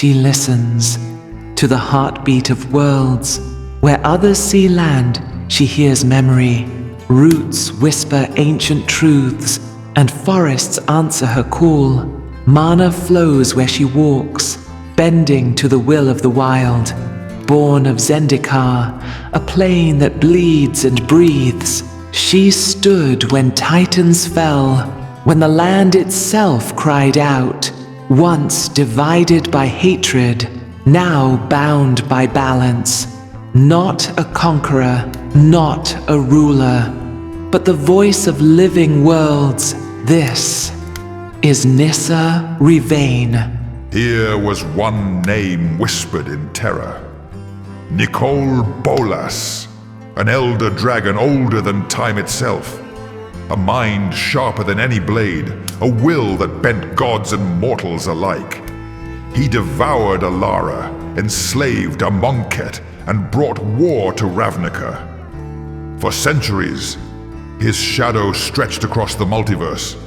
she listens. To the heartbeat of worlds, where others see land, she hears memory. Roots whisper ancient truths, and forests answer her call. Mana flows where she walks, bending to the will of the wild. Born of Zendikar, a plane that bleeds and breathes, she stood when titans fell, when the land itself cried out. Once divided by hatred, now bound by balance. Not a conqueror, not a ruler, but the voice of living worlds. This is Nissa Revane. Here was one name whispered in terror. Nicol Bolas, an elder dragon older than time itself. A mind sharper than any blade, a will that bent gods and mortals alike. He devoured Alara, enslaved Amonkhet, and brought war to Ravnica. For centuries, his shadow stretched across the multiverse.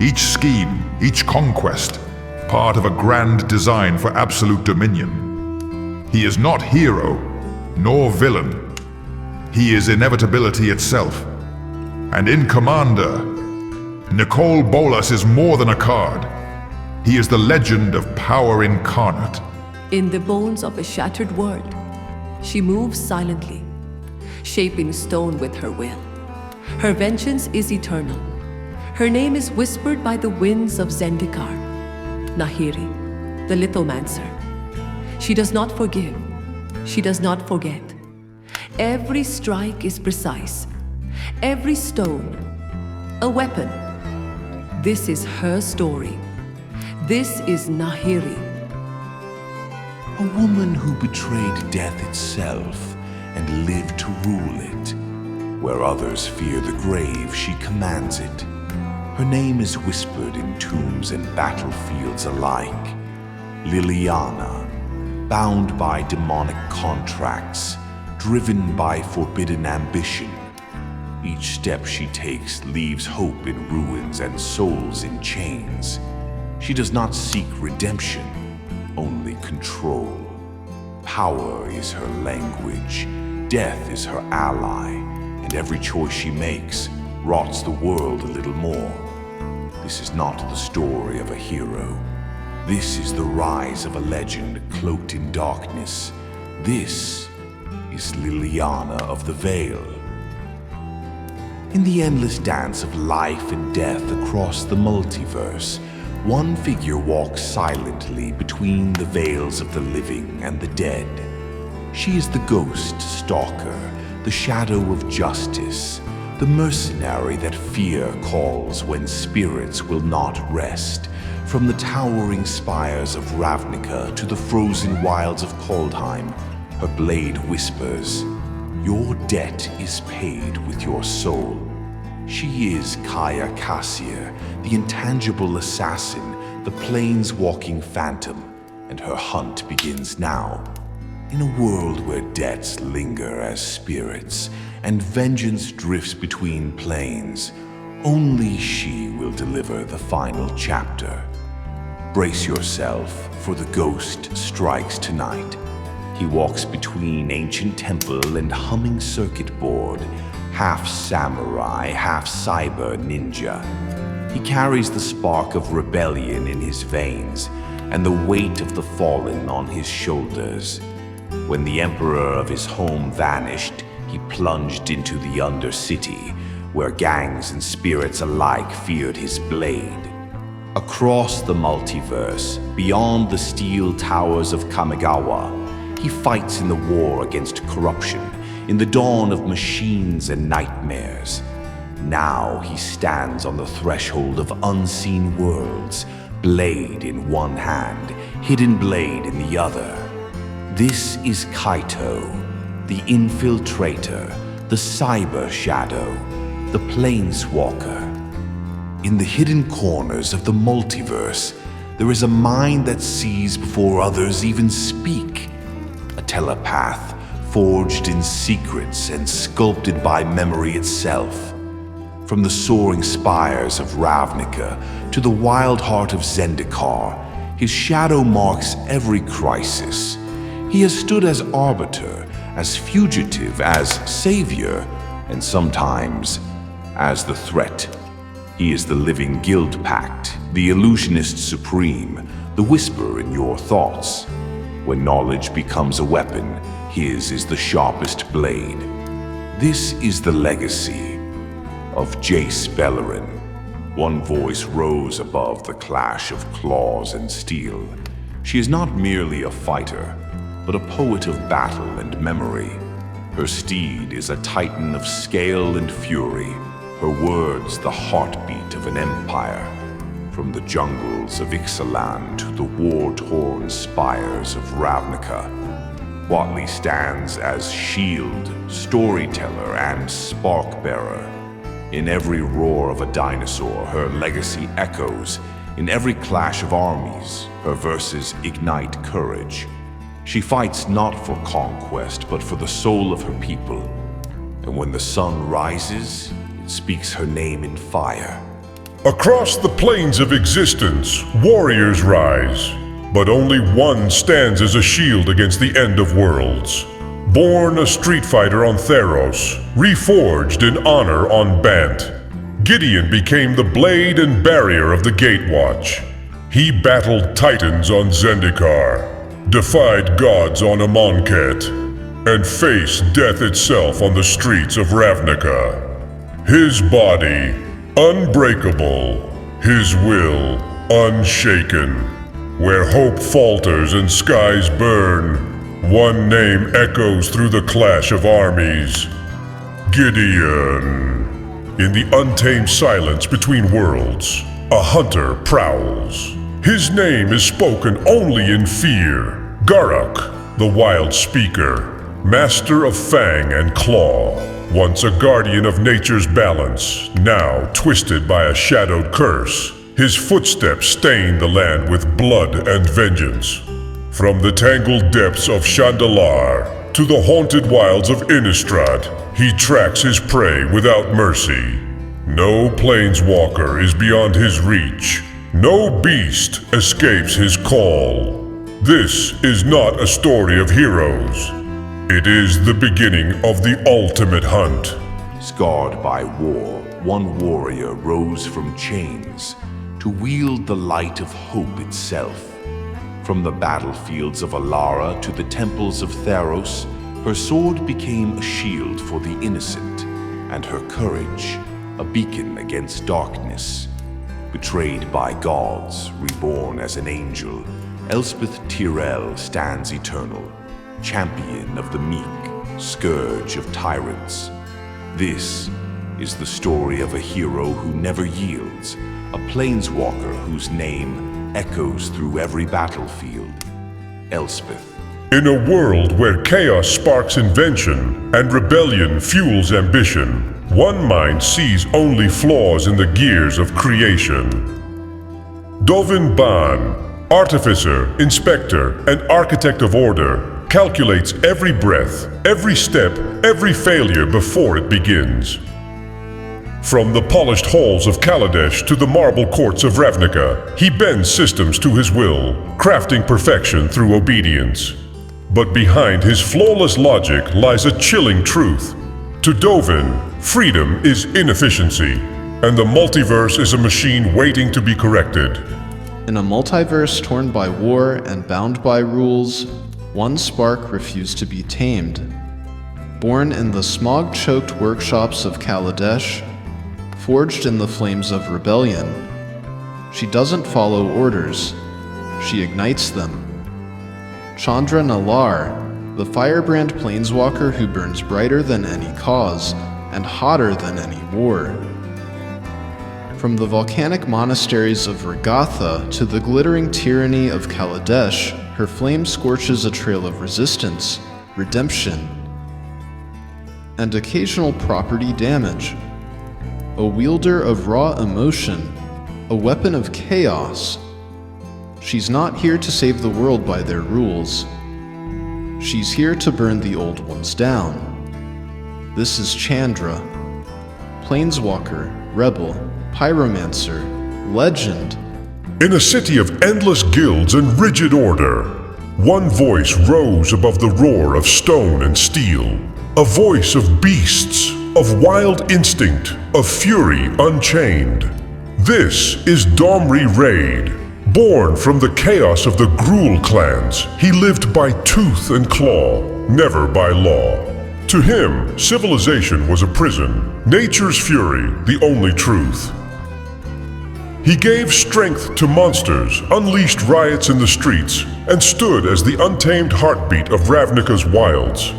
Each scheme, each conquest, part of a grand design for absolute dominion. He is not hero, nor villain. He is inevitability itself. And in Commander, Nicol Bolas is more than a card. He is the legend of power incarnate. In the bones of a shattered world, she moves silently, shaping stone with her will. Her vengeance is eternal. Her name is whispered by the winds of Zendikar. Nahiri, the Lithomancer. She does not forgive. She does not forget. Every strike is precise. Every stone, a weapon. This is her story. This is Nahiri. A woman who betrayed death itself and lived to rule it. Where others fear the grave, she commands it. Her name is whispered in tombs and battlefields alike. Liliana, bound by demonic contracts, driven by forbidden ambition. Each step she takes leaves hope in ruins and souls in chains. She does not seek redemption, only control. Power is her language, death is her ally, and every choice she makes rots the world a little more. This is not the story of a hero. This is the rise of a legend cloaked in darkness. This is Liliana of the Vale. In the endless dance of life and death across the multiverse, one figure walks silently between the veils of the living and the dead. She is the ghost stalker, the shadow of justice, the mercenary that fear calls when spirits will not rest. From the towering spires of Ravnica to the frozen wilds of Kaldheim, her blade whispers, "Your debt is paid with your soul." She is Kaya Cassir, the intangible assassin, the plains-walking phantom, and her hunt begins now. In a world where debts linger as spirits, and vengeance drifts between planes, only she will deliver the final chapter. Brace yourself, for the ghost strikes tonight. He walks between ancient temple and humming circuit board, half samurai, half cyber ninja. He carries the spark of rebellion in his veins, and the weight of the fallen on his shoulders. When the emperor of his home vanished, he plunged into the Undercity, where gangs and spirits alike feared his blade. Across the multiverse, beyond the steel towers of Kamigawa, he fights in the war against corruption, in the dawn of machines and nightmares. Now he stands on the threshold of unseen worlds, blade in one hand, hidden blade in the other. This is Kaito, the infiltrator, the cyber shadow, the planeswalker. In the hidden corners of the multiverse, there is a mind that sees before others even speak. A telepath, forged in secrets and sculpted by memory itself. From the soaring spires of Ravnica to the wild heart of Zendikar, His shadow marks every crisis. He has stood as arbiter, as fugitive, as savior, and sometimes as the threat. He is the living guild pact, the illusionist supreme, the whisper in your thoughts. When knowledge becomes a weapon, his is the sharpest blade. This is the legacy of Jace Beleren. One voice rose above the clash of claws and steel. She is not merely a fighter, but a poet of battle and memory. Her steed is a titan of scale and fury, her words the heartbeat of an empire. From the jungles of Ixalan to the war-torn spires of Ravnica, Huatli stands as shield, storyteller, and spark-bearer. In every roar of a dinosaur, her legacy echoes. In every clash of armies, her verses ignite courage. She fights not for conquest, but for the soul of her people. And when the sun rises, it speaks her name in fire. Across the plains of existence, warriors rise, but only one stands as a shield against the end of worlds. Born a street fighter on Theros, reforged in honor on Bant, Gideon became the blade and barrier of the Gatewatch. He battled titans on Zendikar, defied gods on Amonkhet, and faced death itself on the streets of Ravnica. His body, unbreakable, his will, unshaken. Where hope falters and skies burn, one name echoes through the clash of armies. Gideon. In the untamed silence between worlds, a hunter prowls. His name is spoken only in fear. Garruk the Wildspeaker, master of fang and claw. Once a guardian of nature's balance, now twisted by a shadowed curse. His footsteps stain the land with blood and vengeance. From the tangled depths of Chandalar to the haunted wilds of Innistrad, he tracks his prey without mercy. No planeswalker is beyond his reach. No beast escapes his call. This is not a story of heroes. It is the beginning of the ultimate hunt. Scarred by war, one warrior rose from chains to wield the light of hope itself. From the battlefields of Alara to the temples of Theros, her sword became a shield for the innocent, and her courage a beacon against darkness. Betrayed by gods, reborn as an angel, Elspeth Tirel stands eternal, champion of the meek, scourge of tyrants. This is the story of a hero who never yields, a planeswalker whose name echoes through every battlefield. Elspeth. In a world where chaos sparks invention and rebellion fuels ambition, one mind sees only flaws in the gears of creation. Dovin Baan, artificer, inspector, and architect of order, calculates every breath, every step, every failure before it begins. From the polished halls of Kaladesh to the marble courts of Ravnica, he bends systems to his will, crafting perfection through obedience. But behind his flawless logic lies a chilling truth. To Dovin, freedom is inefficiency, and the multiverse is a machine waiting to be corrected. In a multiverse torn by war and bound by rules, one spark refused to be tamed. Born in the smog-choked workshops of Kaladesh, forged in the flames of rebellion, she doesn't follow orders, she ignites them. Chandra Nahiri, the firebrand planeswalker who burns brighter than any cause and hotter than any war. From the volcanic monasteries of Regatha to the glittering tyranny of Kaladesh, her flame scorches a trail of resistance, redemption, and occasional property damage. A wielder of raw emotion, a weapon of chaos. She's not here to save the world by their rules. She's here to burn the old ones down. This is Chandra, planeswalker, rebel, pyromancer, legend, In a city of endless guilds and rigid order, one voice rose above the roar of stone and steel. A voice of beasts, of wild instinct, of fury unchained. This is Domri Rade. Born from the chaos of the Gruul clans, he lived by tooth and claw, never by law. To him, civilization was a prison, nature's fury the only truth. He gave strength to monsters, unleashed riots in the streets, and stood as the untamed heartbeat of Ravnica's wilds.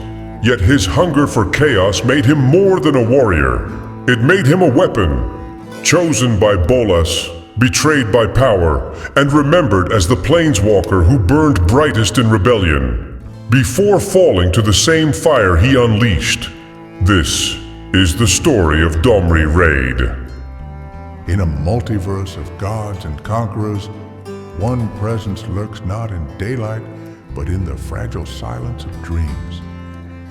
Yet his hunger for chaos made him more than a warrior. It made him a weapon, chosen by Bolas, betrayed by power, and remembered as the Planeswalker who burned brightest in rebellion, before falling to the same fire he unleashed. This is the story of Domri Rade. In a multiverse of gods and conquerors, one presence lurks not in daylight, but in the fragile silence of dreams.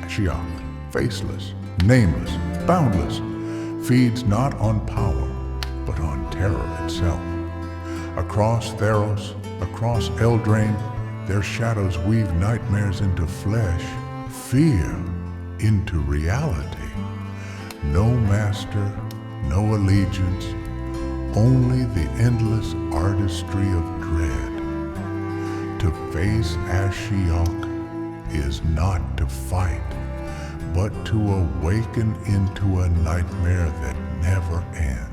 Ashiok, faceless, nameless, boundless, feeds not on power, but on terror itself. Across Theros, across Eldraine, their shadows weave nightmares into flesh, fear into reality. No master, no allegiance, only the endless artistry of dread. To face Ashiok is not to fight, but to awaken into a nightmare that never ends.